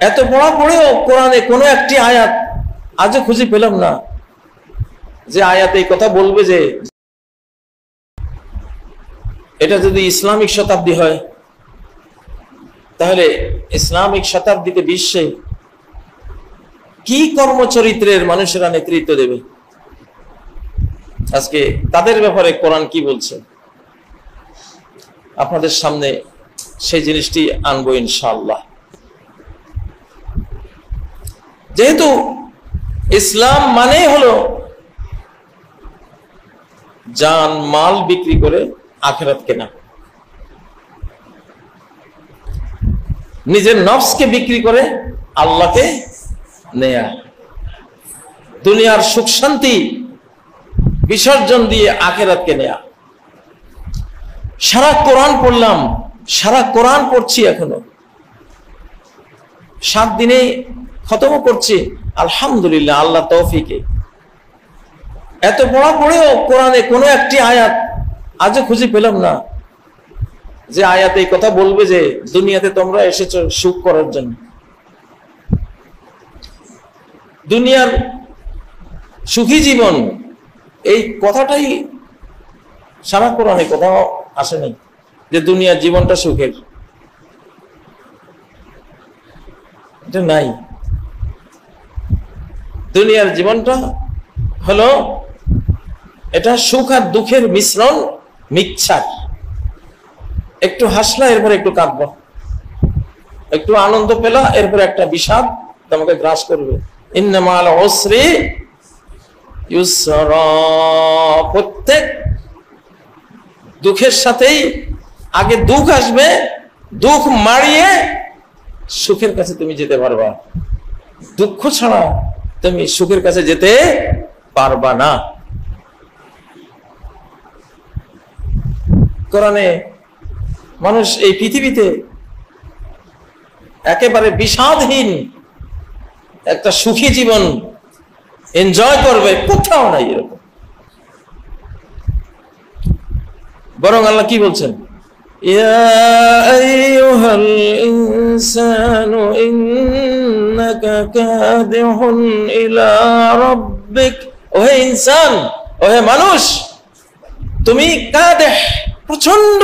এত পড়া পড়েও কোরআনে কোনো একটি আয়াত আজও খুঁজে পেলাম না যে আয়াতে এই কথা বলবে যে এটা যদি ইসলামিক শতাব্দী হয় তাহলে ইসলামিক শতাব্দীতে বিশ্বে কি কর্মচরিত্রের মানুষেরা নেতৃত্ব দেবে। আজকে তাদের ব্যাপারে কোরআন কি বলছে আপনাদের সামনে সেই জিনিসটি আনবো ইনশাআল্লাহ। যেহেতু ইসলাম মানে হলো জান মাল বিক্রি করে আখিরাত কেনা, নিজের নফসকে বিক্রি করে আল্লাহকে নেয়া, দুনিয়ার সুখ শান্তি বিসর্জন দিয়ে আখিরাতকে নেয়া। সারা কোরআন পড়লাম, সারা কোরআন পড়ছি, এখনো 7 দিনে খতম করছি আলহামদুলিল্লাহ আল্লাহ তৌফিকে। এত পড়া পড়েও কোরআনে কোনো একটি আয়াত আজও খুঁজে পেলাম না যে আয়াতে এই কথা বলবে যে দুনিয়াতে তোমরা এসেছো সুখ করার জন্য। দুনিয়ার সুখী জীবন এই কথাটাই সারা কোরআনে কোথাও আসে নাই যে দুনিয়ার জীবনটা সুখের, এটা নাই। দুনিয়ার জীবনটা হলো এটা সুখ আর দুঃখের মিশ্রণ, মিক্সচার। একটু হাসলা এরপর একটু কাঁদবা, একটু আনন্দ পেলা এরপর একটা বিষাদ তোমাকে গ্রাস করবে। ইন্নামাল উসরি ইউসরা, প্রত্যেক দুঃখের সাথেই আগে দুঃখ আসবে, দুঃখ মারিয়ে সুখের কাছে তুমি যেতে পারবা। দুঃখ ছাড়া তুমি সুখের কাছে যেতে পারবা না। কোরআনে মানুষ এই পৃথিবীতে একেবারে বিষাদহীন একটা সুখী জীবন এনজয় করবে, কোথাও নাই এরকম। বরং আল্লাহ কি বলছেন, ইয়া আইয়ুহাল ইনসানু ইন্নাকা কাদিহুন ইলা রাব্বিক, ওহে ইনসান, ওহে মানুষ, তুমি কাদেহ, প্রচন্ড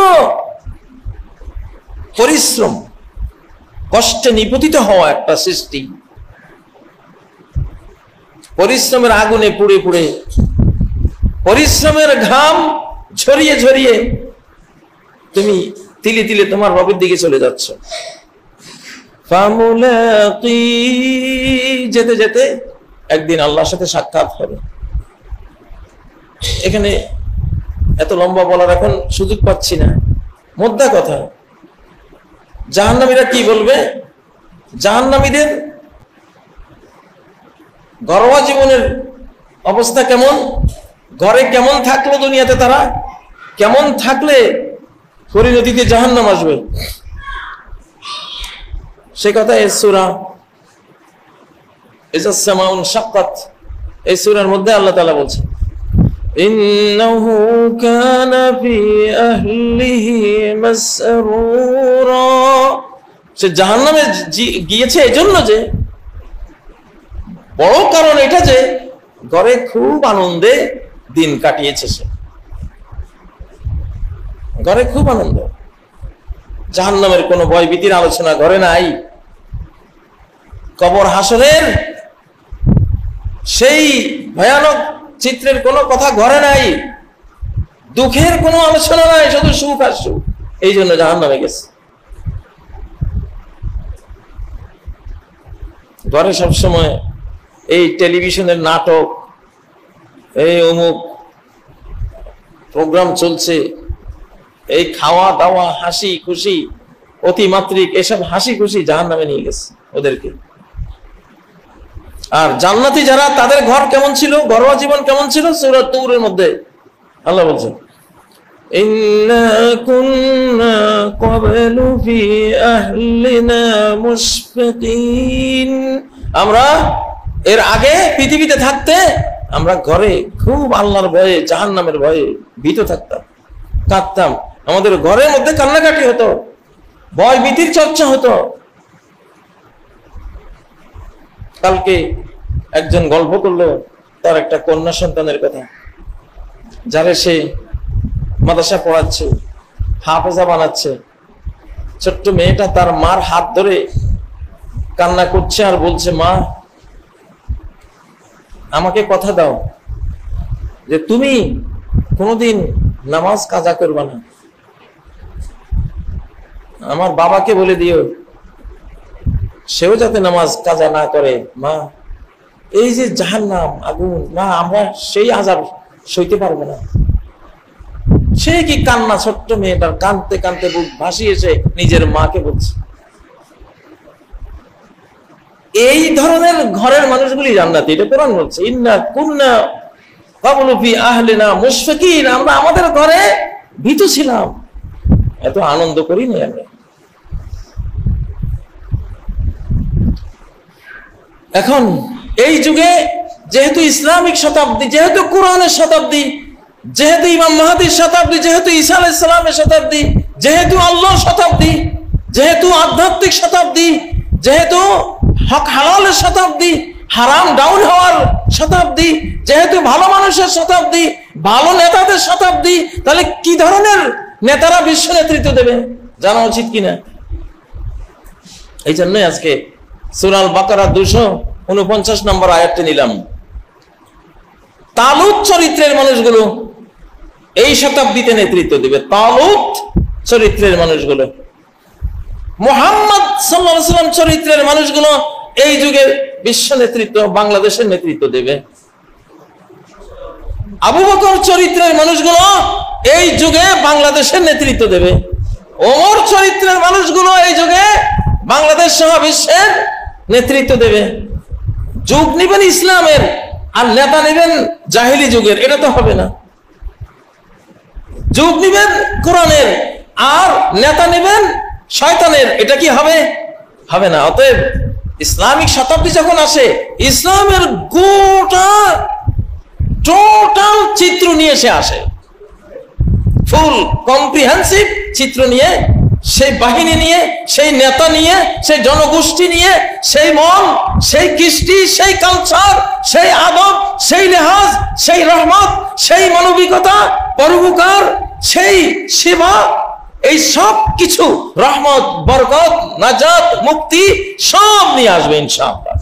পরিশ্রম, কষ্টে নিপতিত হওয়া একটা সৃষ্টি। পরিশ্রমের আগুনে পুড়ে পুড়ে, পরিশ্রমের ঘাম ঝরিয়ে ঝরিয়ে তুমি তিলে তিলে তোমার রবের দিকে চলে যাচ্ছ। ফামুলাকি, যেতে যেতে একদিন আল্লাহর সাথে সাক্ষাৎ হবে। এখানে এত লম্বা বলার এখন সুযোগ পাচ্ছি না, মোদ্দা কথা, জাহান্নামীরা কি বলবে? জাহান্নামীদের ঘরোয়া জীবনের অবস্থা কেমন, ঘরে কেমন থাকলো দুনিয়াতে, তারা কেমন থাকলে পরিণতিতে জাহান্নাম আসবে, সে কথা এই সূরা ইযাস সামাউন শাক্কাত, এই সূরার মধ্যে আল্লাহ তাআলা বলছেন, ইন্নাহু কানা ফি আহলিহি মাসরুরা, সে জাহান্নামে গিয়েছে এজন্য যে, বড় কারণ এটা যে ঘরে খুব আনন্দে দিন কাটিয়েছে, সে ঘরে খুব আনন্দ। জাহান্নামের কোনো ভয়ভীতির আলোচনা ঘরে নাই, কবর হাসরের সেই ভয়ানক চিত্রের কোনো কথা ঘরে নাই, দুঃখের কোনো আলোচনা নাই, শুধু সুখ আর সুখ। এই জন্য জাহান্নামে গেছে। ঘরে সবসময় এই টেলিভিশনের নাটক, এই অমুক প্রোগ্রাম চলছে, এই খাওয়া দাওয়া, হাসি খুশি, অতিমাত্রিক এসব হাসি খুশি জাহান্নামে নিয়ে গেছে ওদেরকে। আর জান্নাতি যারা, তাদের ঘর কেমন ছিল, ঘরোয়া জীবন কেমন ছিল? সূরা তূরের মধ্যে আল্লাহ বলছেন, ইন্না কুন্না ক্বাবলু ফি আহলিনা মুশফিকিন, আমরা এর আগে পৃথিবীতে থাকতে আমরা ঘরে খুব আল্লাহর ভয়ে, জাহান্নামের ভয়ে ভীত থাকতাম, কাঁদতাম, আমাদের ঘরের মধ্যে কান্নাকাটি হতো, ভয় ভীতির চর্চা হতো। কালকে একজন গল্প করলো তার একটা কন্যা সন্তানের কথা, যারে সে মাদ্রাসা পড়াচ্ছে, হাফেজা বানাচ্ছে। ছোট্ট মেয়েটা তার মার হাত ধরে কান্না করছে আর বলছে, মা আমাকে কথা দাও যে তুমি কোনোদিন নামাজ কাজা করবে না, আমার বাবাকে বলে দিও সেও যাতে নামাজ কাজা না করে। মা এই যে জাহান্নাম আগুন, মা আমরা সেই আযাব সইতে পারবো না। সে কি কান্না, ছোট্ট মেয়েটার কাঁদতে কাঁদতে বুক ভাসিয়েছে নিজের মাকে বলছে। এই ধরনের ঘরের মানুষগুলি জান্নাতি, এটা কোরআন বলছে। ইন্না কুন্না ক্বাবলু ফি আহলিনা মুশফিকিন, আমরা আমাদের ঘরে ভীতু ছিলাম, এত আনন্দ করি না আমরা। এখন এই যুগে যেহেতু ইসলামিক শতাব্দী, যেহেতু কোরআনের শতাব্দী, যেহেতু ইমাম মাহদীর শতাব্দী, যেহেতু ঈসা আলাইহিস সালামের শতাব্দী, যেহেতু আল্লাহর শতাব্দী, যেহেতু আধ্যাত্মিক শতাব্দী, যেহেতু হক হালালের শতাব্দী, হারাম ডাউন হওয়ার শতাব্দী, যেহেতু ভালো মানুষের শতাব্দী, ভালো নেতাদের শতাব্দী, তাহলে কি ধরনের নেতারা বিশ্ব নেতৃত্ব দেবে জানা উচিত কিনা? এই জন্যই আজকে সূরা আল বাকারা 249 নম্বর আয়াতটি নিলাম। তালুত চরিত্রের মানুষগুলো এই শতাব্দীতে নেতৃত্ব দেবে। তালুত চরিত্রের মানুষগুলো, মুহাম্মদ সাল্লাল্লাহু আলাইহি ওয়াসাল্লাম চরিত্রের মানুষগুলো এই যুগে বিশ্ব নেতৃত্ব, বাংলাদেশের নেতৃত্ব দেবে। আবু বকর চরিত্রের মানুষগুলো এই যুগে বাংলাদেশের নেতৃত্ব দেবে। ওমর চরিত্রের মানুষগুলো এই যুগে বাংলাদেশ সহ বিশ্বের নেতৃত্ব দেবে। যুগ নিবেন ইসলামের আর নেতা নেবেন জাহেলি যুগের, এটা তো হবে না। যুগ নিবেন কোরআনের আর নেতা নেবেন শয়তানের, এটা কি হবে? হবে না। অতএব ইসলামিক শতাব্দী যখন আসে, ইসলামের গোটা টোটাল চিত্র নিয়ে সে আসে, ফুল কম্প্রিহেন্সিভ চিত্র নিয়ে, সেই বাহিনী নিয়ে, সেই নেতা নিয়ে, সেই জনগোষ্ঠী নিয়ে, সেই মন, সেই কৃষ্টি, সেই কালচার, সেই আদব, সেই লেহাজ, সেই রহমত, সেই মানবিকতা, পরোপকার, সেই সেবা, এই সব কিছু রহমত, বরকত, নাজাত, মুক্তি সব নিয়ে আসবে ইনশাআল্লাহ।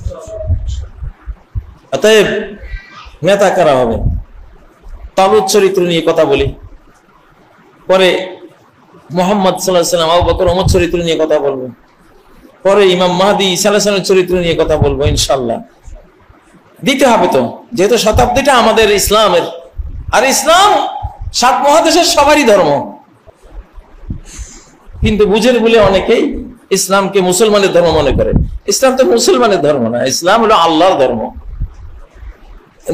অতএব নেতা কারা হবে? তালুত চরিত্র নিয়ে কথা বলি, পরে মুহাম্মদ সাল্লাল্লাহু আলাইহি ওয়াসাল্লাম, আবু বকর, ওমর চরিত্র নিয়ে কথা বলবো, পরে ইমাম মাহদী, ঈসা আলাইহিস সালামের চরিত্র নিয়ে কথা বলবো ইনশাআল্লাহ। দিতে হবে তো, যেহেতু শতাব্দীটা আমাদের ইসলামের, আর ইসলাম 7 মহাদেশের সবারই ধর্ম। কিন্তু বুঝের বলে অনেকেই ইসলামকে মুসলমানের ধর্ম মনে করে। ইসলাম তো মুসলমানের ধর্ম না, ইসলাম হলো আল্লাহর ধর্ম।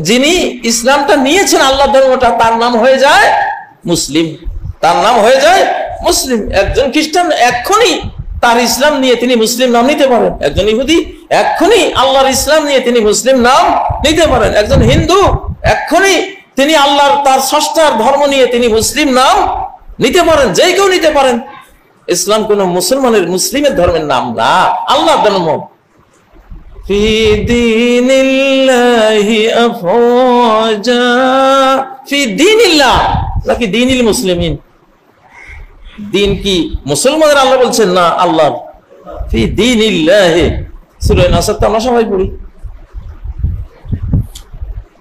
যিনি ইসলামটা নিয়েছেন, আল্লাহর ধর্মটা, তার নাম হয়ে যায় মুসলিম, তার নাম হয়ে যায় মুসলিম। একজন খ্রিস্টান এক্ষুনি তার ইসলাম নিয়ে তিনি মুসলিম নাম নিতে পারেন। একজন ইহুদি এক্ষুনি আল্লাহর ইসলাম নিয়ে তিনি মুসলিম নাম নিতে পারেন। একজন হিন্দু এক্ষুনি তিনি আল্লাহর, তার স্রষ্টার ধর্ম নিয়ে তিনি মুসলিম নাম নিতে পারেন। যে কেউ নিতে পারেন। ইসলাম কোন মুসলমানের, মুসলিমের ধর্মের নাম না, আল্লাহর ধর্ম। ফি দীনিল্লাহি আফওয়াজা, ফি দীনিল্লাহ নাকি দীনিল মুসলিমিন? দিন কি মুসলমানের আল্লাহ বলছেন? না, আল্লাহ। ফি দীনিল্লাহি, সূরা নাসর তো আমরা সবাই পড়ি।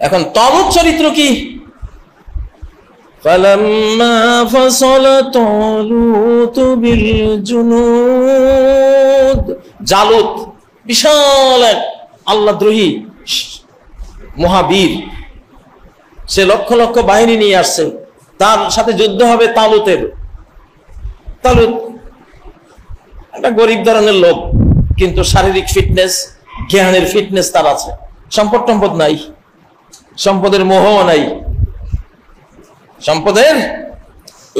এখন তালুত চরিত্র কি? ফালাম্মা ফাসালা তালুত বিল জুনুদ, জালুত বিশাল এক আল্লাহদ্রোহী মহাবীর, সে লক্ষ লক্ষ বাহিনী নিয়ে আসছে, তার সাথে যুদ্ধ হবে তালুতের। তালুত একটা গরিব ধরনের লোক, কিন্তু শারীরিক ফিটনেস, জ্ঞানের ফিটনেস তার আছে। সম্পদ টম্পদ নাই, সম্পদের মোহ নাই। সম্পদের,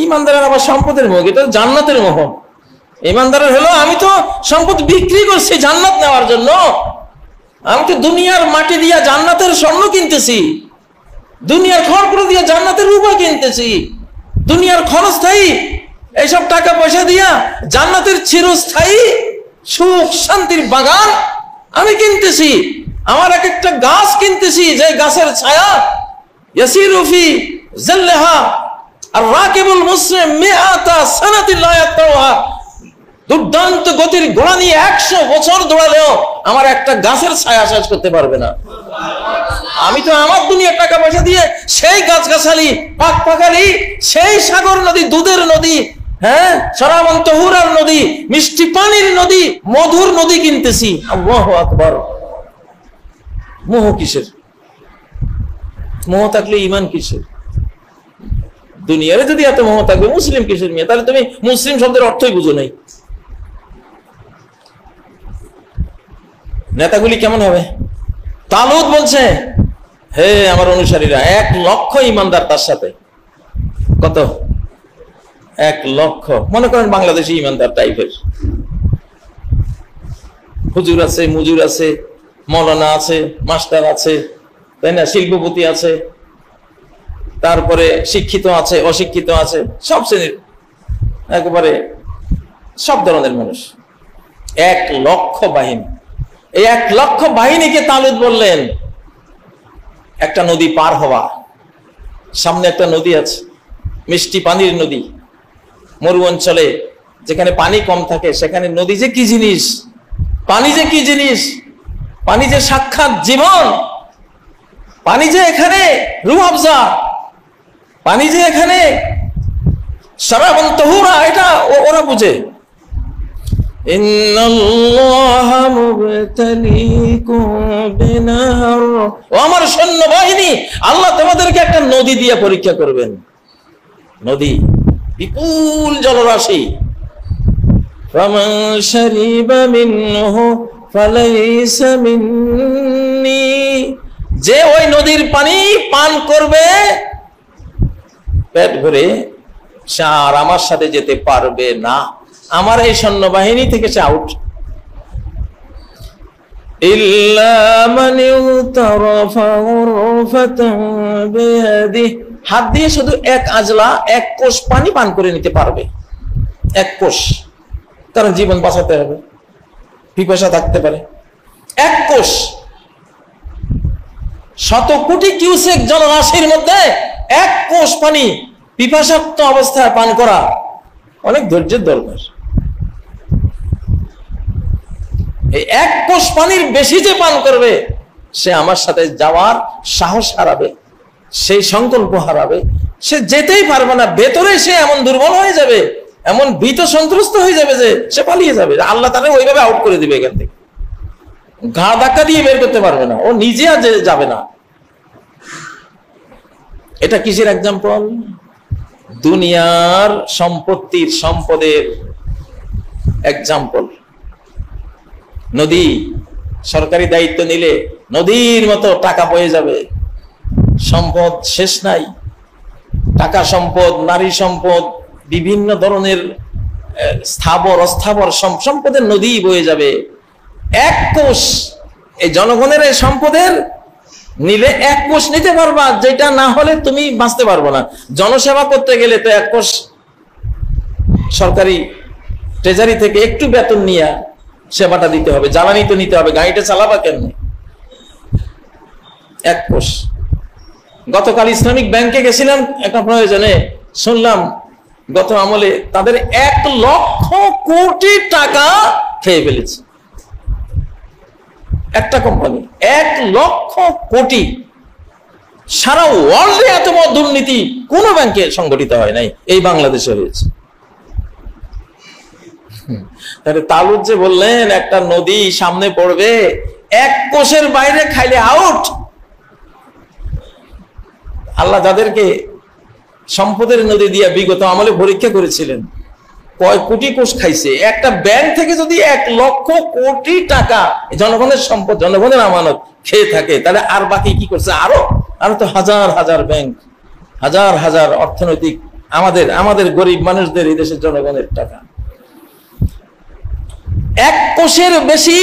ইমানদারের আবার সম্পদের মোহ, এটা জান্নাতের মোহ। ইমানদারের হলো, আমি তো সম্পদ বিক্রি করছি জান্নাত নেওয়ার জন্য, আমি তো দুনিয়ার মাটি দিয়া জান্নাতের স্বর্ণ কিনতেছি, দুনিয়ার খড়কুটো দিয়ে জান্নাতের রূপা কিনতেছি, দুনিয়ার ক্ষণস্থায়ী এইসব টাকা পয়সা দিয়া জান্নাতের চিরস্থায়ী সুখ শান্তির বাগান আমি কিনতেছি। আমার এক একটা গাছ কিনতেছি, যে গাছের ছায়া ইয়াসিরু ফি জিল্লাহা আর রাকিবুল মুসলিম মিআতা সানাতিন লা ইয়াতাওহা, দুর্দান্ত গতির ঘোড়া নিয়ে 100 বছর দৌড়ালেও আমার একটা গাছের ছায়া শেষ করতে পারবে না। আমি তো আমার দুনিয়ার টাকা পয়সা দিয়ে সেই গাছগাছালি, পাক পাখালি, সেই সাগর নদী, দুধের নদী, হ্যাঁ, সরাবন তহুরার নদী, মিষ্টি পানির নদী, মধুর নদী কিনতেছি। আল্লাহু আকবার। মোহ কিসের? মোহ থাকলে ঈমান কিসের? দুনিয়ারে যদি এত মোহ থাকবে, মুসলিম কিসের মেয়ে? তাহলে তুমি মুসলিম শব্দের অর্থই বুঝো নাই। নেতাগুলি কেমন হবে? তালুত বলছে, হে আমার অনুসারীরা, 1 লক্ষ ইমানদার তার সাথে। কত? 1 লক্ষ। মনে করেন বাংলাদেশি ইমানদার টাইপের, হুজুর আছে, মুজুর আছে, মৌলানা আছে, মাস্টার আছে, তাই না, শিল্পপতি আছে, তারপরে শিক্ষিত আছে, অশিক্ষিত আছে, সব শ্রেণীর, একেবারে সব ধরনের মানুষ। 1 লক্ষ বাহিনী। এই 1 লক্ষ বাহিনীকে তালুত বললেন একটা নদী পার হওয়া। সামনে একটা নদী আছে, মিষ্টি পানির নদী। মরু অঞ্চলে যেখানে পানি কম থাকে সেখানে নদী যে কি জিনিস, পানি যে কি জিনিস, পানি যে সাক্ষাৎ জীবন, পানি যে এখানে রূহ আফজা, পানি যে এখানে সারাবন তহুরা, এটা ওরা বুঝে। ইন্নাল্লাহা মুবতালিকুম বিনার, ও আমার সৈন্যবাহিনী, আল্লাহ তোমাদেরকে একটা নদী দিয়ে পরীক্ষা করবেন। নদী, বিপুল জলরাশি। ফামান শারিবা মিনহু ফালাইসা মিন্নি, যে ওই নদীর পানি পান করবে পেট ভরে, সে আর আমার সাথে যেতে পারবে না। আমার এই সৈন্যবাহিনী থেকে সে আউট। ইল্লা মান ইউতারাফা গুরফাতান বিয়াদিহি, হাত দিয়ে শুধু 1 আজলা, 1 কোষ পানি পান করে নিতে পারবে। 1 কোষ, কারণ জীবন বাঁচাতে হবে, পিপাসা থাকতে পারে। 1 কোষ, 100 কোটি কিউসেক জলরাশির মধ্যে 1 কোষ পানি পিপাসার্ত অবস্থায় পান করা অনেক ধৈর্যের দরকার। এই 1 কোষ পানির বেশি যে পান করবে, সে আমার সাথে যাওয়ার সাহস হারাবে, সেই সংকল্প হারাবে, সে যেতেই পারবে না। ভেতরে সে এমন দুর্বল হয়ে যাবে, এমন ভীত সন্ত্রস্ত হয়ে যাবে যে সে পালিয়ে যাবে। আল্লাহ তাকে ওইভাবে আউট করে দিবে এখান থেকে, ঘা ধাক্কা দিয়ে বের করতে পারবে না, ও নিজে আর যাবে না। এটা কিসের এক্সাম্পল? দুনিয়ার সম্পত্তির, সম্পদের এক্সাম্পল। নদী, সরকারি দায়িত্ব নিলে নদীর মতো টাকা বয়ে যাবে, সম্পদ শেষ নাই। টাকা সম্পদ, নারী সম্পদ, বিভিন্ন ধরনের স্থাবর অস্থাবর সম্পদের নদী বয়ে যাবে। 1 কোষ, এই জনগণের এই সম্পদের নিলে 1 কোষ নিতে পারবা, যেটা না হলে তুমি বাঁচতে পারবো না। জনসেবা করতে গেলে তো 1 কোষ সরকারি ট্রেজারি থেকে একটু বেতন নিয়ে সেবাটা দিতে হবে, জ্বালানি তো নিতে হবে, গাড়িটা চালাবা কেমনে? 1 কোষ। গতকাল ইসলামিক ব্যাংকে গেছিলাম একটা প্রয়োজনে, শুনলাম গত আমলে তাদের 1 লক্ষ কোটি টাকা খেয়ে ফেলেছে একটা কোম্পানি। 1 লক্ষ কোটি। সারা ওয়ার্ল্ডে এত বড় দুর্নীতি কোন ব্যাংকে সংগঠিত হয় নাই, এই বাংলাদেশে হয়েছে। তাহলে তালুত যে বললেন একটা নদী সামনে পড়বে, 1 কোষের বাইরে খাইলে আউট। আল্লাহ যাদেরকে সম্পদের নদী দিয়ে বিগত আমলে পরীক্ষা করেছিলেন, কয় কোটি কোষ খাইছে। একটা ব্যাংক থেকে যদি 1 লক্ষ কোটি টাকা জনগণের সম্পদ, জনগণের আমানত খেয়ে থাকে, তাহলে আর বাকি কি করছে? আরো তো হাজার হাজার ব্যাংক, হাজার হাজার অর্থনৈতিক, আমাদের গরিব মানুষদের, এই দেশের জনগণের টাকা। 1 কোষের বেশি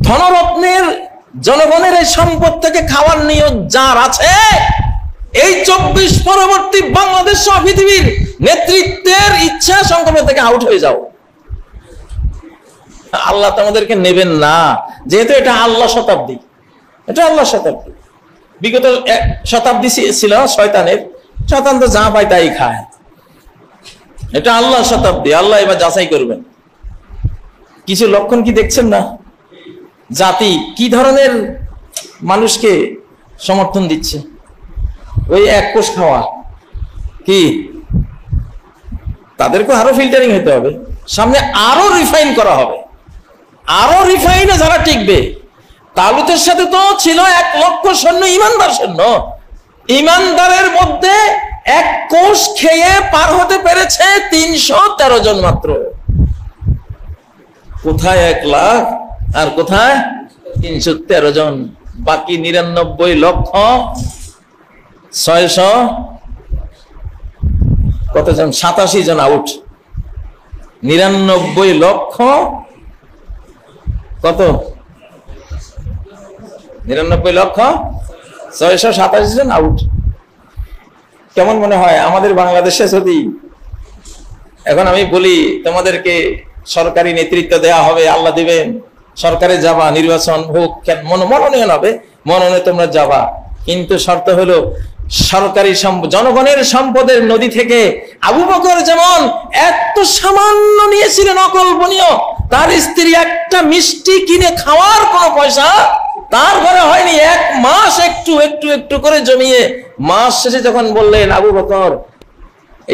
ধনরত্নের জনগণের এই সম্পদ থেকে খাওয়ার নিয়ত যার আছে, এই 24 পরবর্তী বাংলাদেশ সহ পৃথিবীর নেতৃত্বের ইচ্ছা সংকল্প থেকে আউট হয়ে যাও। আল্লাহ তোমাদেরকে নেবেন না। যেহেতু এটা আল্লাহ শতাব্দী, এটা আল্লাহ শতাব্দী। বিগত শতাব্দী ছিল শয়তানের, শয়তান তো যা পায় তাই খায়। এটা আল্লাহ শতাব্দী, আল্লাহ এবার যাচাই করবেন। কিছু লক্ষণ কি দেখছেন না? জাতি কি ধরনের মানুষকে সমর্থন দিচ্ছে? ওই এক কোষ খাওয়া কি, তাদেরকে আরো ফিল্টারিং হতে হবে, সামনে আরো রিফাইন করা হবে, আরো রিফাইনে যারা টিকবে। তালুতের সাথে তো ছিল 1 লক্ষ সৈন্য, ইমানদার সৈন্য। ইমানদারের মধ্যে এক কোষ খেয়ে পার হতে পেরেছে 313 জন মাত্র। কোথায় 1 লাখ আর কোথায় 313 জন? বাকি 99,600 কতজন? 87 জন আউট। 99 লক্ষ কত? 99,687 জন আউট। কেমন মনে হয় আমাদের বাংলাদেশে যদি এখন আমি বলি তোমাদেরকে সরকারি নেতৃত্ব দেওয়া হবে, আল্লাহ দিবেন, সরকারে যাবা, নির্বাচন হোক, মনোনয়ন হবে, মনোনয়নে তোমরা যাবা, কিন্তু শর্ত হলো সরকারি জনগণের সম্পদের নদী থেকে আবু বকর যেমন এত সামান্য নিয়েছিলেন অকল্পনীয়, তার স্ত্রী একটা মিষ্টি কিনে খাওয়ার কোনো পয়সা তার ঘরে হয়নি। 1 মাস একটু একটু একটু করে জমিয়ে মাস শেষে যখন বললেন, আবু বকর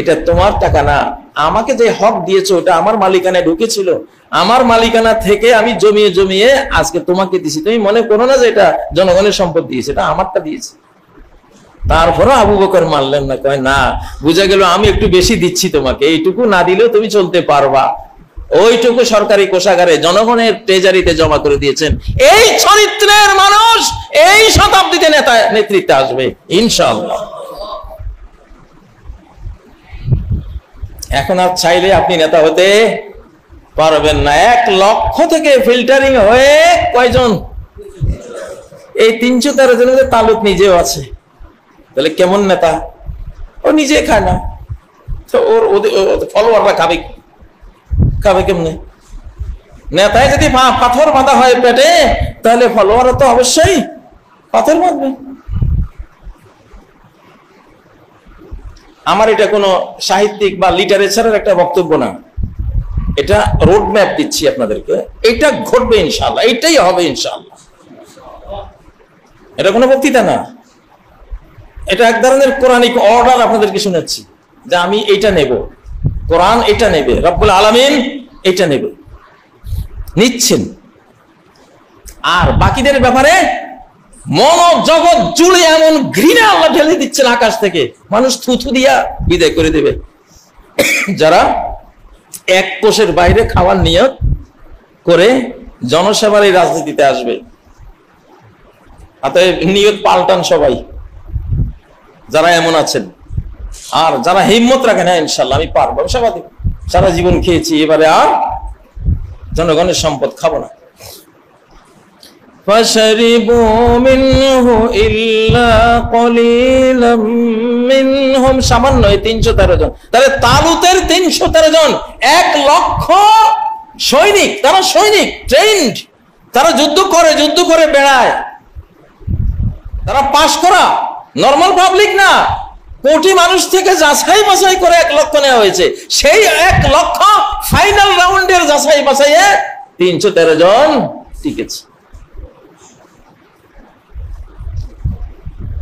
এটা তোমার টাকা না, আমাকে যে হক দিয়েছো ওটা আমার মালিকানায় ঢুকেছিল, আমার মালিকানা থেকে আমি জমিয়ে জমিয়ে আজকে তোমাকে দিছি, তুমি মনে করো না যে এটা জনগণের সম্পদ দিয়েছে, এটা আমারটা দিয়েছে। তারপরও আবু বকর মানলেন না, কয় না, বুঝা গেল আমি একটু বেশি দিচ্ছি তোমাকে, এইটুকু না দিলেও তুমি চলতে পারবা। ওইটুকু সরকারি কোষাগারে জনগণের ট্রেজারিতে জমা করে দিয়েছেন। এই চরিত্রের মানুষ এই শতাব্দীতে নেতৃত্বে আসবে ইনশাআল্লাহ। এখন আর চাইলে আপনি নেতা হতে পারবেন না। 1 লক্ষ থেকে ফিল্টারিং হয়ে কয়জন? এই 313 জনের মধ্যে তালুক নিজেও আছে। তাহলে কেমন নেতা? ও নিজে খায় না, তো ওর ফলোয়াররা খাবে কেমনে? নেতায় যদি পাথর বাঁধা হয় পেটে, তাহলে ফলোয়াররা তো অবশ্যই পাথর বাঁধবে। আমার এটা কোনো সাহিত্যিক বা লিটারেচারের একটা বক্তব্য না, এটা রোড ম্যাপ দিচ্ছি আপনাদেরকে। এটা ঘটবে ইনশাআল্লাহ, এটাই হবে ইনশাআল্লাহ। এটা কোনো বক্তৃতা না, এটা এক ধরনের কোরআনিক অর্ডার আপনাদেরকে শোনাচ্ছি যে আমি এটা নেব, কোরআন এটা নেবে, রব্বুল আলামিন এটা নেবে, নিচ্ছেন। আর বাকিদের ব্যাপারে মনোজগৎ জুড়ে এমন ঘৃণা আল্লাহ ঢেলে দিচ্ছেন আকাশ থেকে, মানুষ থুথু দিয়া বিদায় করে দেবে। যারা 1 কোষের বাইরে খাওয়ার নিয়ত করে জনসেবার এই রাজনীতিতে আসবে, অতএব নিয়ত পাল্টান সবাই যারা এমন আছেন। আর যারা হিম্মত রাখেন, হ্যাঁ ইনশাল্লাহ আমি পারবো, স্বাভাবিক, সারা জীবন খেয়েছি, এবারে আর জনগণের সম্পদ খাবো না। সামান্য 313 জন, তাহলে তালুতের 313 জন 1 লক্ষ সৈনিক, তারা সৈনিক ট্রেন্ড, তারা যুদ্ধ করে বেড়ায়, তারা পাশ করা নর্মাল পাবলিক না, কোটি মানুষ থেকে যাচাই বাছাই করে 1 লক্ষ নেওয়া হয়েছে। সেই 1 লক্ষ ফাইনাল রাউন্ডের যাচাই বাছাইয়ে 313 জন টিকেছে।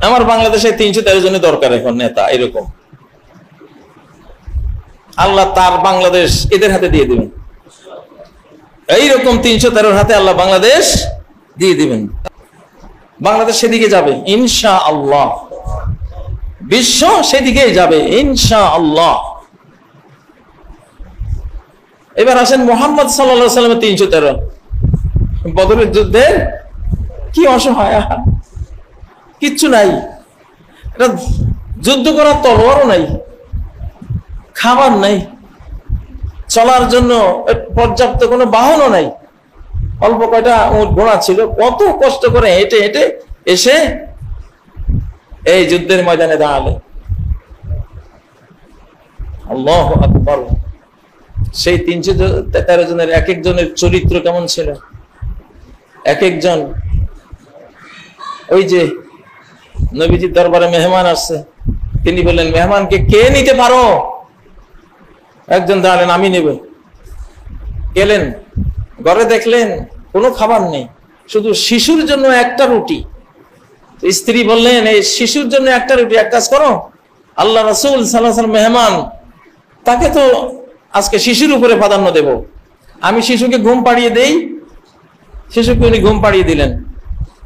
আমার বাংলাদেশে 313 জনের দরকার এখন নেতা এরকম। আল্লাহ তার বাংলাদেশ এদের হাতে দিয়ে দিবেন, এইরকম 313 হাতে আল্লাহ বাংলাদেশ দিয়ে দিবেন। বাংলাদেশ সেদিকে যাবে ইনশাআল্লাহ, বিশ্ব সেদিকে যাবে ইনশাআল্লাহ। এবার আসেন মুহাম্মদ সাল্লাল্লাহু আলাইহি ওয়াসাল্লামের 313। বদরের যুদ্ধে কি অসহায়, কিচ্ছু নাই, এটা যুদ্ধ করার তলোয়ারও নাই, খাবার নাই, চলার জন্য পর্যাপ্ত কোনো বাহনও নাই, অল্প কয়টা উট ঘোড়া ছিল, কত কষ্ট করে হেঁটে হেঁটে এসে এই যুদ্ধের ময়দানে দাঁড়ালে। আল্লাহু আকবার। সেই 313 জনের এক একজনের চরিত্র কেমন ছিল, এক একজন ওই যে নবীজির দরবারে মেহমান আসছে, তিনি বললেন মেহমানকে কে নিতে পারো? একজন দাঁড়ালেন, আমি নেব। গেলেন, ঘরে দেখলেন কোনো খাবার নেই, শুধু শিশুর জন্য একটা রুটি। স্ত্রী বললেন এই শিশুর জন্য একটা রুটি, এক কাজ করো, আল্লাহ রাসূল সাল্লাল্লাহু আলাইহি ওয়াসাল্লাম মেহমান, তাকে তো আজকে শিশুর উপরে প্রাধান্য দেব, আমি শিশুকে ঘুম পাড়িয়ে দেই। শিশুকে উনি ঘুম পাড়িয়ে দিলেন।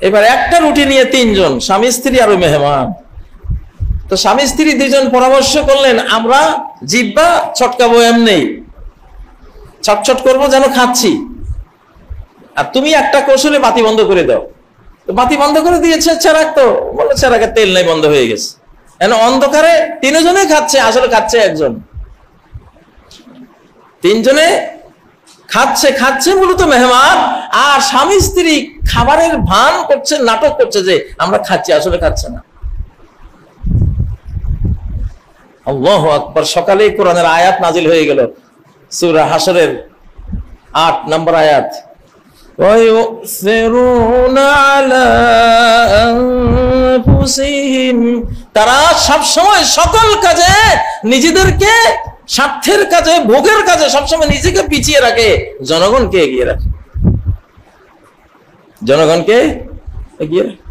এবার একটা রুটি নিয়ে তিনজন, স্বামী স্ত্রী আর মেহমান। তো স্বামী স্ত্রী দুজন পরামর্শ করলেন আমরা জিহ্বা ছটকাবো, এমনি ছটছট করবো যেন খাচ্ছি, আর তুমি একটা কৌশলে বাতি বন্ধ করে দাও। তো বাতি বন্ধ করে দিয়েছে, চেরাগ তো বলে চেরাগের তেল নাই, বন্ধ হয়ে গেছে। অন্ধকারে তিনজনে খাচ্ছে, আসলে খাচ্ছে একজন। তিনজনে খাচ্ছে মূলত মেহমান, আর স্বামী স্ত্রী খাবারের ভান করছে, নাটক করছে যে আমরা খাচ্ছি, আসলে খাচ্ছে না। আল্লাহু আকবার। সকালে কোরআনের আয়াত নাজিল হয়ে গেল, সূরা হাশরের 8 নম্বর আয়াত, তারা সবসময় সকল কাজে নিজেদেরকে, স্বার্থের কাজে, ভোগের কাজে সবসময় নিজেকে পিছিয়ে রাখে, জনগণকে এগিয়ে রাখে, জনগণকে এগিয়ে রাখে।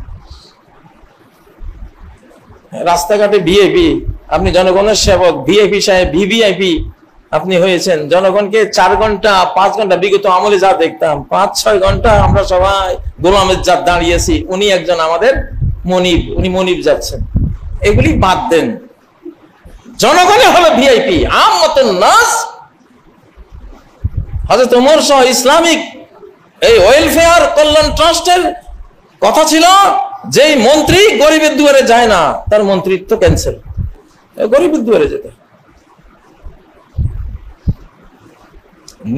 রাস্তাঘাটে ভিআইপি, আপনি জনগণের সেবক, ভিআইপি সাহেব, ভিভিআইপি আপনি হয়েছেন, জনগণকে 4 ঘন্টা 5 ঘন্টা, বিগত আমলে যা দেখতাম 5-6 ঘন্টা আমরা সবাই গোলামের জাত দাঁড়িয়েছি, উনি একজন আমাদের মনিব, উনি মনিব যাচ্ছেন। এগুলি বাদ দেন, জনগণে হলো ভিআইপি, আমতুন নাস। হযরত ওমর সহ ইসলামিক এই ওয়েলফেয়ার কল্যাণ ট্রাস্টের কথা ছিল, যেই মন্ত্রী গরিবের দুয়ারে যায় না তার মন্ত্রিত্ব ক্যান্সেল, গরিবের দুয়ারে যেতে।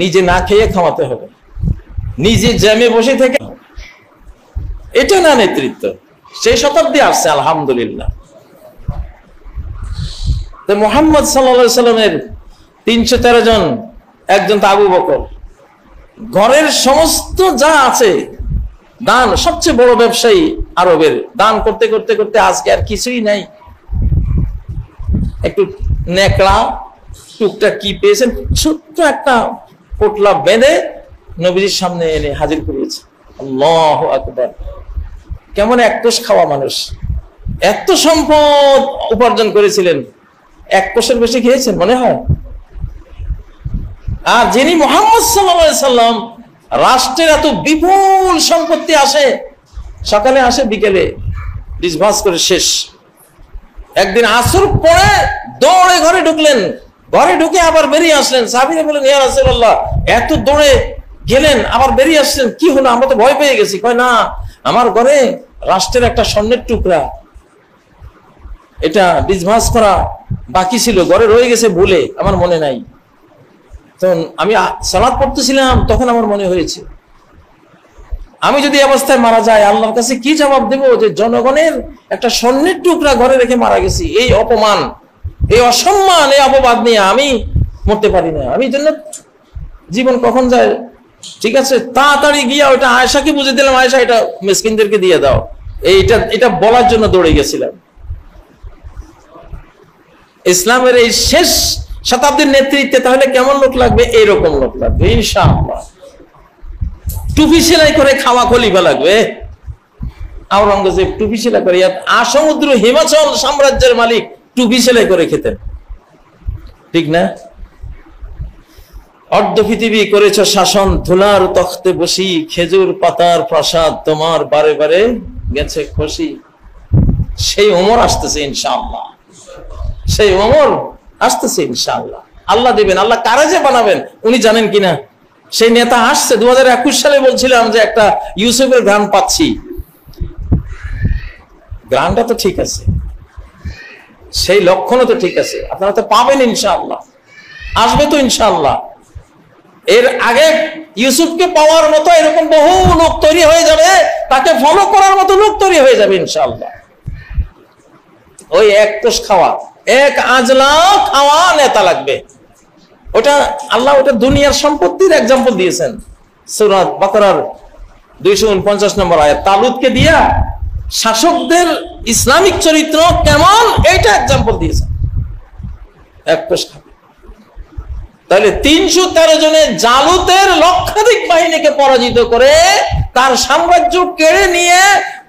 নিজে না খেয়ে খাওয়াতে হবে, নিজে জ্যামে বসে থেকে, এটা না নেতৃত্ব। সেই শতাব্দী আসছে আলহামদুলিল্লাহ। তো মুহাম্মদ সাল্লাল্লাহু আলাইহি সাল্লামের 313 জন, একজন তো আবু বকর, ঘরের সমস্ত যা আছে দান, সবচেয়ে বড় ব্যবসায়ী আরবের, দান করতে করতে করতে আজকে আর কিছুই নাই। একটু নেকড়া টুকটাক কি পেয়েছেন, ছোট্ট একটা পোটলা বেঁধে নবীজির সামনে এনে হাজির করিয়েছে। আল্লাহু আকবার। কেমন এককোষ খাওয়া মানুষ, এত সম্পদ উপার্জন করেছিলেন, এক কোষের বেশি খেয়েছেন মনে হয়। আর যিনি মুহাম্মদ সাল্লাল্লাহু আলাইহি সাল্লাম, রাষ্ট্রের এত বিপুল সম্পত্তি আসে, সকালে আসে বিকেলে ডিসবাস করে শেষ। একদিন আসর পরে দৌড়ে ঘরে ঢুকলেন, ঘরে ঢুকে আবার বেরিয়ে আসলেন। সাহাবীরা বলেন ইয়া রাসূলুল্লাহ, এত দৌড়ে গেলেন আবার বেরিয়ে আসলেন, কি হলো? আমরা তো ভয় পেয়ে গেছি। কয় না, আমার ঘরে রাষ্ট্রের একটা স্বর্ণের টুকরা, এটা ডিসবাস করা বাকি ছিল, ঘরে রয়ে গেছে ভুলে, আমার মনে নাই। তখন আমি সালাত পড়তেছিলাম, তখন আমার মনে হয়েছে আমি যদি অবস্থায় মারা যায় আল্লাহর কাছে কি জবাব দেব, যে জনগণের একটা স্বর্ণের টুকরা ঘরে রেখে মারা গেছি। এই অপমান, এই অসম্মান, এই অপবাদ নিয়ে আমি মরতে পারি না। আমি জন্য জীবন কখন যায়, ঠিক আছে তাড়াতাড়ি গিয়া ওইটা আয়েশাকে বুঝে দিলাম, আয়েশা এটা মিসকিনদেরকে দিয়ে দাও, এটা বলার জন্য দৌড়ে গেছিলাম। ইসলামের এই শেষ শতাব্দীর নেতৃত্বে তাহলে কেমন লোক লাগবে? এইরকম লোক লাগবে ইনশাআল্লাহ। টুপি সেলাই করে খাওয়া খলিফা লাগবে। আওরঙ্গজেব টুপি সেলাই করে, আসমুদ্র হিমাচল সাম্রাজ্যের মালিক টুপি সেলাই করে খেতেন, ঠিক না? অর্ধ পৃথিবী করেছ শাসন, ধুলার তখতে বসি, খেজুর পাতার প্রাসাদ তোমার বারে বারে গেছে খুশি। সেই ওমর আসতেছে ইনশাআল্লাহ, সেই ওমর আসতেছে ইনশাআল্লাহ। আল্লাহ দিবেন, আল্লাহ কারে যে বানাবেন উনি জানেন কিনা। সেই নেতা আসছে। 2021 সালে বলছিলাম যে একটা ইউসুফের গান পাচ্ছি, গানটা তো ঠিক আছে, সেই লক্ষণও তো ঠিক আছে, আপনারা তো পাবেন ইনশাআল্লাহ, আসবে তো ইনশাআল্লাহ। এর আগে ইউসুফকে পাওয়ার মতো এরকম বহু লোক তৈরি হয়ে যাবে, তাকে ফলো করার মতো লোক তৈরি হয়ে যাবে ইনশাআল্লাহ। ওই এক কোষ খাওয়া, এক আজলা খাওয়া নেতা লাগবে। ওটা আল্লাহ ওটা দুনিয়ার সম্পত্তির এক্সাম্পল দিয়েছেন। সূরা বাকারার 249 নম্বর আয়াত। তালুতকে দিয়া শাসকদের ইসলামিক চরিত্র কেমন এইটা एग्जांपल দিয়েছে এক পৃষ্ঠা। তাহলে 313 জনে জালুতের লক্ষাধিক বাহিনীকে পরাজিত করে তার সাম্রাজ্য কেড়ে নিয়ে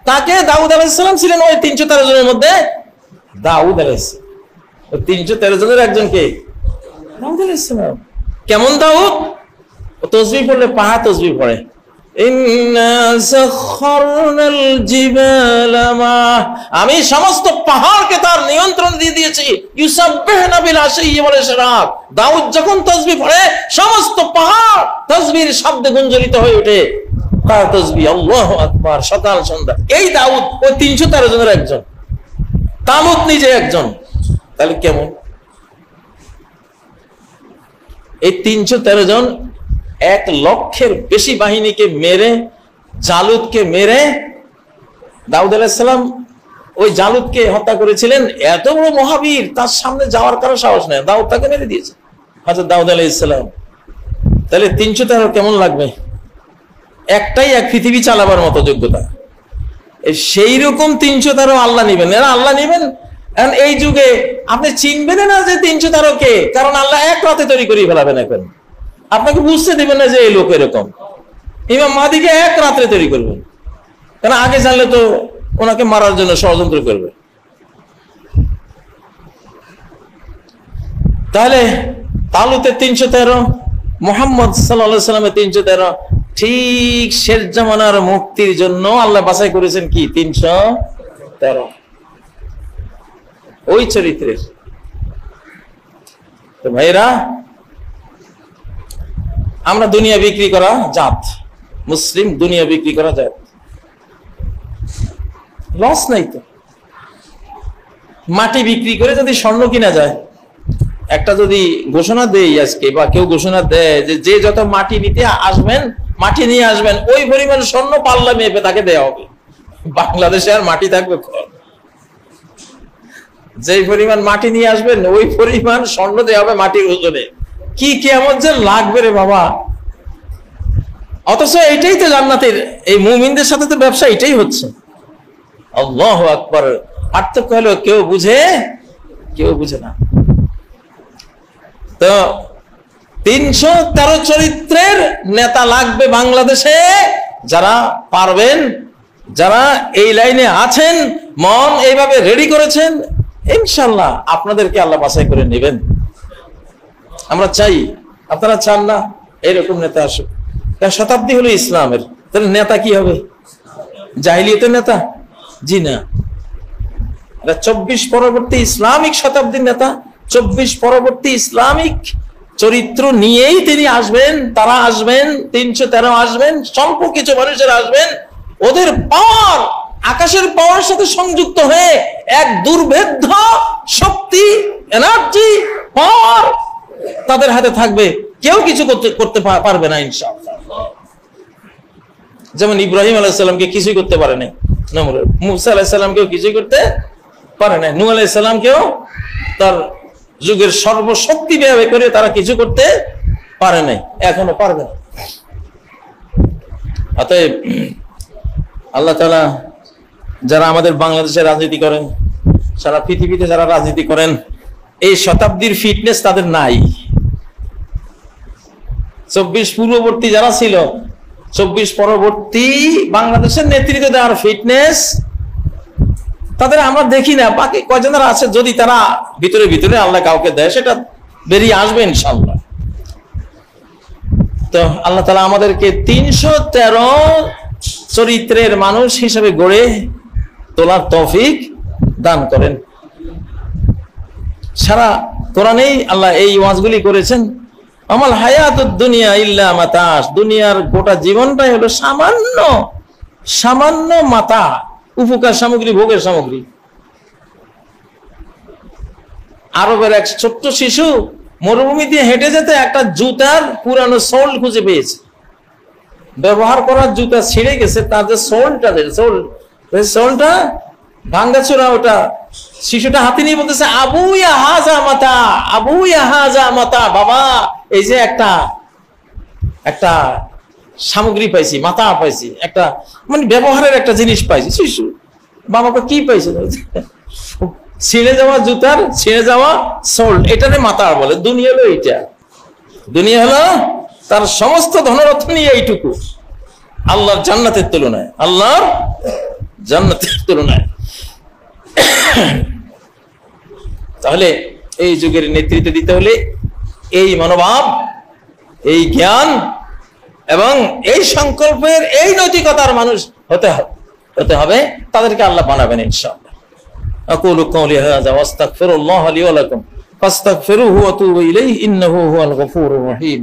তাকে দাউদ আলাইহিস সালাম ছিলেন ওই 313 জনের মধ্যে। দাউদ আলাইহিস সালাম 313 জনের একজন কে? দাউদ আলাইহিস সালাম। কেমন দাউদ? ও তাসবিহ পড়লে পাহা তাসবিহ পড়ে। আমি সমস্ত পাহাড়কে তার নিয়ন্ত্রণ দিয়ে দিয়েছি। দাউদ যখন তাসবিহ পড়ে সমস্ত পাহাড় তাসবিহর শব্দে গুঞ্জরিত হয়ে ওঠে। তার তাসবিহ আল্লাহু আকবার সকাল সন্ধ্যা। এই দাউদ ওই 313 জনের একজন, তালুত নিজে একজন। তাহলে কেমন? এই 313 জন 1 লক্ষের বেশি বাহিনীকে মেরে, জালুতকে মেরে, দাউদ আলাইহিস সালাম ওই জালুতকে হত্যা করেছিলেন। এত বড় মহাবীর, তার সামনে যাওয়ার কারো সাহস নেই, দাউদ তাকে মেরে দিয়েছে, হযরত দাউদ আলাইহিস সালাম। তাহলে 313 কেমন লাগবে? একটাই এক পৃথিবী চালাবার মতো যোগ্যতা। সেই রকম 313 আল্লাহ নিবেন, এরা আল্লাহ নিবেন। এই যুগে আপনি চিনবেন না যে 313 কে, কারণ আল্লাহ এক রাতে তৈরি করে ফেলাবেন। এখন আপনাকে বুঝতে দিবেন না যে এই লোক এরকম। ইমাম মাহদিকে এক রাত্রে তৈরি করবেন, কারণ আগে জানলে তো ওনাকে মারার জন্য ষড়যন্ত্র করবে। তাহলে তালুতের 313, মুহাম্মদ সাল্লাল্লাহু আলাইহি সাল্লামের 313, ঠিক শেষ জামানার মুক্তির জন্য আল্লাহ বাছাই করেছেন কি 313 ওই চরিত্রের। তো ভাইরা, আমরা দুনিয়া বিক্রি করা জাত, মুসলিম দুনিয়া বিক্রি করা জাত, লস নাই তো। মাটি বিক্রি করে যদি স্বর্ণ কিনা যায়, একটা যদি ঘোষণা দেই আজকে, বা কেউ ঘোষণা দেয় যে যে যত মাটি নিতে আসবেন, মাটি নিয়ে আসবেন, ওই পরিমাণ স্বর্ণ পাল্লা মেপে তাকে দেওয়া হবে। বাংলাদেশে আর মাটি থাকবে? যে পরিমাণ মাটি নিয়ে আসবেন ওই পরিমাণ স্বর্ণ দেওয়া হবে মাটির ওজনে। কি কিয়ামত যে লাগবে রে বাবা। অথচ এটাই তো জান্নাতের, এই মুমিনদের সাথে তো ব্যবসা এটাই হচ্ছে। আল্লাহু আকবার। পার্থক্য হলো কেউ বুঝে, কেউ বুঝে না। তো 313 চরিত্রের নেতা লাগবে বাংলাদেশে, যারা পারবেন, যারা এই লাইনে আছেন, মন এইভাবে রেডি করেছেন, ইনশাআল্লাহ আপনাদেরকে আল্লাহ বাছাই করে নেবেন। আমরা চাই, আপনারা চান না এইরকম নেতা আসুক। শতাব্দী হলো ইসলামের, তাহলে নেতা কি হবে? জাহিলিয়তের নেতা? জি না, 24 পরবর্তী ইসলামিক শতাব্দীর নেতা। 24 পরবর্তী ইসলামিক চরিত্র নিয়েই তিনি আসবেন, তারা আসবেন, 313 আসবেন, স্বল্প কিছু মানুষের আসবেন। ওদের পাওয়ার আকাশের পাওয়ার সাথে সংযুক্ত হয়ে এক দুর্ভেদ্য শক্তি, এনার্জি, পাওয়ার তাদের হাতে থাকবে। কেউ কিছু করতে পারবে না ইনশাআল্লাহ। যেমন ইব্রাহিম আলাইহিস সালামকে কিছুই করতে পারে নাই, মুসা আলাইহিস সালামকেও কিছুই করতে পারে নাই, নূহ আলাইহিস সালামকেও তার যুগের সর্বশক্তি ব্যবহার করে তারা কিছু করতে পারে নাই, এখনো পারবে না। অতএব আল্লাহ তাআলা যারা আমাদের বাংলাদেশে রাজনীতি করেন, সারা পৃথিবীতে যারা রাজনীতি করেন, এই শতাব্দীর ফিটনেস তাদের নাই। 24 পূর্ববর্তী যারা ছিল, 24 পরবর্তী বাংলাদেশের নেতৃত্ব দেওয়ার ফিটনেস তাদের আমরা দেখি না। বাকি কয়জনের আছে, যদি তারা ভিতরে ভিতরে আল্লাহ কাউকে দেয়, সেটা বেরিয়ে আসবে ইনশাআল্লাহ। তো আল্লাহ তাআলা আমাদেরকে 313 চরিত্রের মানুষ হিসেবে গড়ে তোলার তৌফিক দান করেন। সারা কোরআনেই আল্লাহ এই ওয়াজগুলি করেছেন। আমাল হায়াতুদ দুনিয়া ইল্লা মাতাস, দুনিয়ার গোটা জীবনটাই হলো সামান্য সামান্য মাতা, উপকার সামগ্রী, ভোগের সামগ্রী। আরবের এক ছোট্ট শিশু মরুভূমি দিয়ে হেঁটে যেতে একটা জুতার পুরানো সোল খুঁজে পেয়েছে। ব্যবহার করার জুতা ছিঁড়ে গেছে, তার যে সোলটা ভাঙ্গাচোরা, ওটা শিশুটা হাতে নিয়ে বলতেছে, আবু ইয়া হাজা মাতা, আবু ইয়া হাজা মাতা। বাবা, এই যে একটা সামগ্রী পাইছি, মাথা পাইছি, একটা মানে ব্যবহারের একটা জিনিস পাইছি, শিশু বাবাকে কি পাইছে, ছিঁড়ে যাওয়া জুতার ছিঁড়ে যাওয়া সোল, এটারে মাথা বলে। দুনিয়া হলো এইটা, দুনিয়া হলো তার সমস্ত ধনরত্ন নিয়ে এইটুকু, আল্লাহর জান্নাতের তুলনায়, আল্লাহর জান্নাতের তুলনায়। তাহলে এই যুগের নেতৃত্ব দিতে হলে এই মনোভাব, এই জ্ঞান এবং এই সংকল্পের, এই নৈতিকতার মানুষ হতে হবে, তাদেরকে আল্লাহ বানাবেন ইনশাআল্লাহ। আকুলু কওলি হাযা ওয়াস্তাগফিরুল্লাহ লি ওয়া লাকুম ফাস্তাগফিরুহু ওয়া তুবু ইলাইহি ইন্নাহু হুয়াল গফুরুর রহিম।